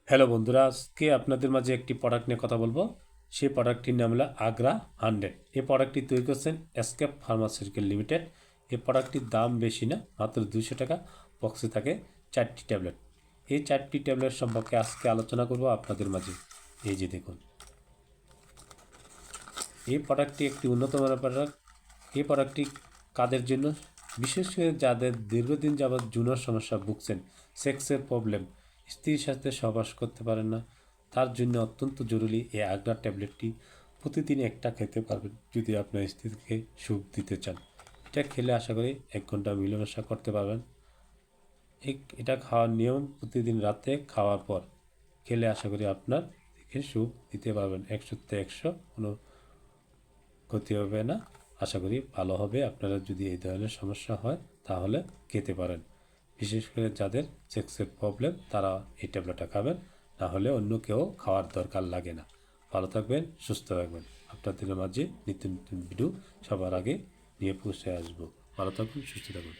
Hello বন্ধুরা, আজকে আপনাদের মাঝে একটি প্রোডাক্ট নিয়ে কথা বলবো। সেই প্রোডাক্টটির নাম হলো আগ্রা 100। এই প্রোডাক্টটি তৈরি করছেন এসকেপ ফার্মাসিউটিক্যাল লিমিটেড। এই প্রোডাক্টটির দাম বেশি না, মাত্র 200 টাকা। বক্সে থাকে 4টি ট্যাবলেট। এই 4টি ট্যাবলেট সম্পর্কে আজকে আলোচনা করব আপনাদের মাঝে। এই যে দেখুন, এই প্রোডাক্টটি একটি উন্নত মানের প্রোডাক্ট। এই প্রোডাক্টটি কাদের জন্য? বিশেষ করে যাদের দীর্ঘদিন যাবৎ যৌন সমস্যা ভুগছেন, সেক্সের প্রবলেম, স্ত্রীর সাথে সহবাস করতে পারেন না, তার জন্য অত্যন্ত জরুরি এই আগ্রা ট্যাবলেটটি। প্রতিদিন একটা খেতে পারবেন যদি আপনার স্ত্রীকে সুখ দিতে চান। এটা খেলে আশা করি 1 ঘন্টা মিলনসা করতে পারবেন। এটা খাওয়ার নিয়ম, প্রতিদিন রাতে খাওয়ার পর খেলে আশা করি আপনার সুখ দিতে পারবেন। 100-100, কোনো ক্ষতি হবে না। আশা করি ভালো হবে। আপনারা যদি এই ধরনের সমস্যা হয় তাহলে খেতে পারেন। বিশেষ করে যাদের সেক্সের প্রবলেম তারা এই ট্যাবলেটটা খাবেন, না হলে অন্য কেউ খাওয়ার দরকার লাগে না। ভালো থাকবেন, সুস্থ থাকবেন। আপনাদের মাঝে নিত্য নতুন ভিডিও সবার আগে নিয়ে পৌঁছে আসবো। ভালো থাকুন, সুস্থ থাকুন।